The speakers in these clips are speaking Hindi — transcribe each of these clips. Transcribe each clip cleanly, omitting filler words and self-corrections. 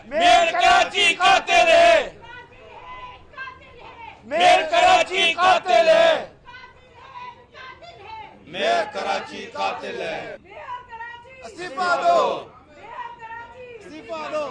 मेयर कराची कातिल है, मेयर कराची कातिल है, मेयर कराची कातिल है। इस्तीफा दो, इस्तीफा दो,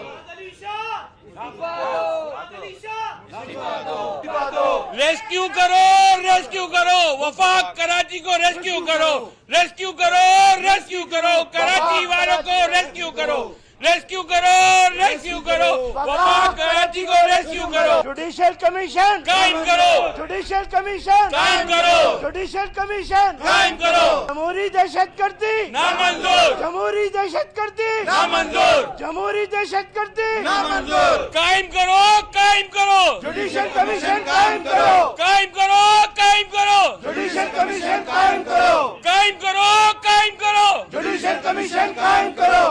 रेस्क्यू करो, रेस्क्यू करो, वफाक कराची को रेस्क्यू करो, रेस्क्यू करो, रेस्क्यू करो, कराची वालों को रेस्क्यू करो, रेस्क्यू करो, रेस्क्यू करो, वफाक कराची को रेस्क्यू करो। जुडिशियल कमीशन कायम करो, जुडिशियल कमीशन कायम करो, जुडिशियल कमीशन कायम करो। जमहूरी दहशतगर्दी नामंजूर, जमहूरी दहशतगर्दी नामंजूर, जमहूरी दहशतगर्दी नामंजूर। कायम करो, कायम करो, जुडिशियल कमीशन कायम करो, कायम करो, कायम करो, जुडिशियल कमीशन कायम करो, कायम करो, कायम करो। जुडिशियल कमीशन कायम करो।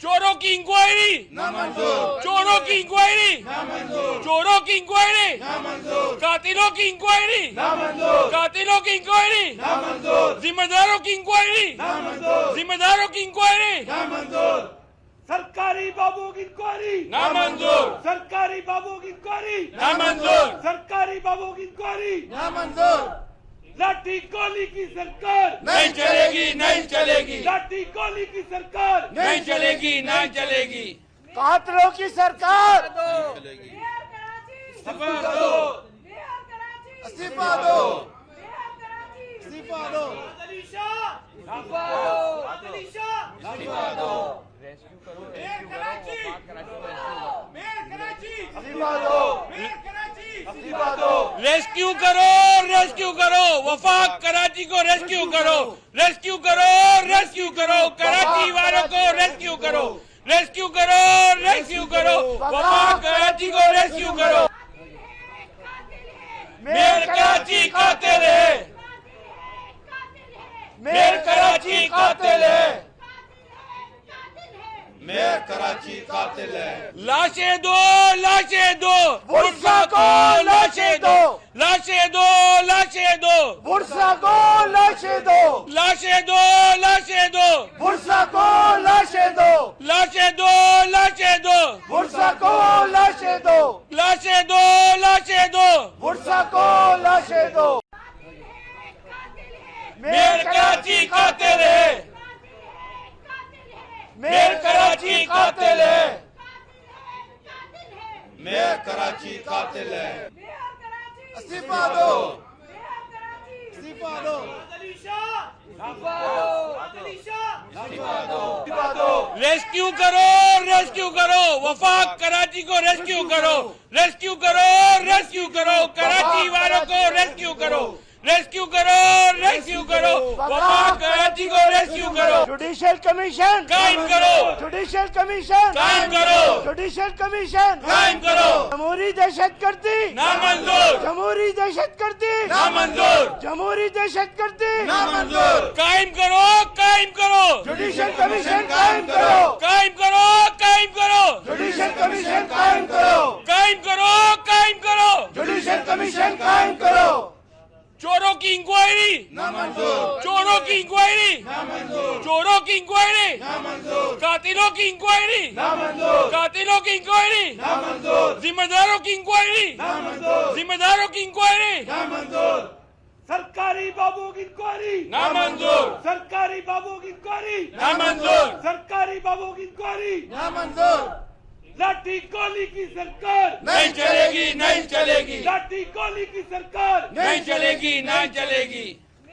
चोरों की इंक्वायरी नामंजूर, चोरों की इंक्वायरी नामंजूर, चोरों की इंक्वायरी नामंजूर, कातिलों की इंक्वायरी नामंजूर, कातिलों की इंक्वायरी नामंजूर, जिम्मेदारों की इंक्वायरी नामंजूर, जिम्मेदारों की इंक्वायरी नामंजूर, सरकारी बाबू की इंक्वायरी नामंजूर, सरकारी बाबू की इंक्वायरी नामंजूर, सरकारी बाबू की इंक्वायरी नामंजूर। लाठी गोली की सरकार नहीं चलेगी, नहीं चलेगी, लाठी गोली की सरकार नहीं चलेगी, नहीं चलेगी। कातिलों की सरकार इस्तीफा दो, इस्तीफा दो, इस्तीफा दो, इस्तीफा दो, इस्तीफा दो। रेस्क्यू करो, रेस्क्यू करो, वफाक कराची को रेस्क्यू करो, रेस्क्यू करो, रेस्क्यू करो, कराची वालों को रेस्क्यू करो, रेस्क्यू करो, रेस्क्यू करो, वफाक कराची को रेस्क्यू करो। मेयर कराची कातिल है, मेयर कराची कातिल है, मेयर कराची कातिल है। लाशें दो, लाशें दो, बुरसा को लाशें दो, लाशें दो, लाशें दो, बुरसा को लाशें दो, लाशें दो, लाशें दो, बुरसा को लाशें दो, लाशें दो, लाशें दो, बुरसा को लाशें दो, लाशें दो, लाशें दो। बुरसा को लाशें दो। मेयर कराची कातिल है, मेयर कराची कातिल है, मेयर कराची कातिल है। इस्तीफा दो, इस्तीफा दो, इस्तीफा दो। रेस्क्यू करो, रेस्क्यू करो, वफाक कराची को रेस्क्यू करो, रेस्क्यू करो, रेस्क्यू करो, कराची वालों को रेस्क्यू करो, रेस्क्यू करो, रेस्क्यू करो, वफाक कराची को रेस्क्यू करो। जुडिशियल कमीशन कायम करो, जुडिशियल कमीशन कायम करो, जुडिशियल कमीशन कायम करो। जमहूरी दहशतगर्दी नामंजूर, जमहूरी दहशतगर्दी नामंजूर, जमहूरी दहशतगर्दी नामंजूर। कायम करो, कायम करो, जुडिशियल कमीशन कायम करो, कायम करो, कायम करो, जुडिशियल कमीशन कायम करो, कायम करो, कायम करो। जुडिशियल कमीशन कायम करो। चोरों की इंक्वायरी नामंजूर, चोरों की इंक्वायरी नामंजूर, चोरों की इंक्वायरी नामंजूर, कातिलों की इंक्वायरी नामंजूर, कातिलों की इंक्वायरी नामंजूर, जिम्मेदारों की इंक्वायरी नामंजूर, जिम्मेदारों की इंक्वायरी नामंजूर, सरकारी बाबू की इंक्वायरी नामंजूर, सरकारी बाबू की इंक्वायरी नामंजूर, सरकारी बाबू की इंक्वायरी नामंजूर। लाठी गोली की सरकार नहीं चलेगी, नहीं चलेगी, लाठी गोली की सरकार नहीं चलेगी, नहीं चलेगी।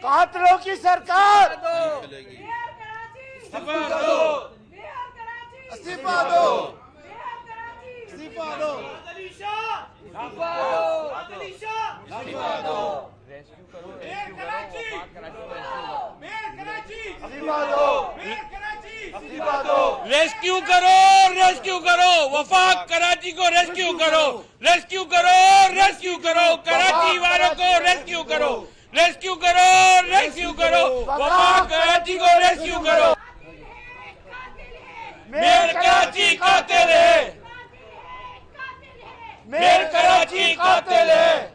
कातिलों की सरकार इस्तीफा दो, इस्तीफा दो, इस्तीफा दो, इस्तीफा दो। इस्तीफा दो, इस्तीफा दो। रेस्क्यू करो, रेस्क्यू करो, वफाक कराची को रेस्क्यू करो, रेस्क्यू करो, रेस्क्यू करो, कराची वालों को रेस्क्यू करो, रेस्क्यू करो, रेस्क्यू करो, वफाक कराची को रेस्क्यू करो। मेयर कराची कातिल है, मेयर कराची कातिल है,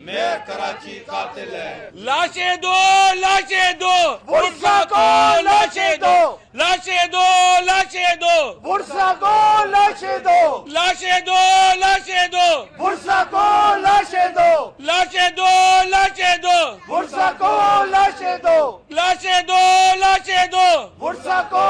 मेयर कराची कातिल है। लाशें दो, लाशें दो, बुरसा को लाशें दो, लाशें दो, लाशें दो, बुरसा को लाशें दो, लाशें दो, लाशें दो, बुरसा को लाशें दो, लाशें दो, लाशें दो, बुरसा को लाशें दो, लाशें दो, लाशें दो, बुरसा को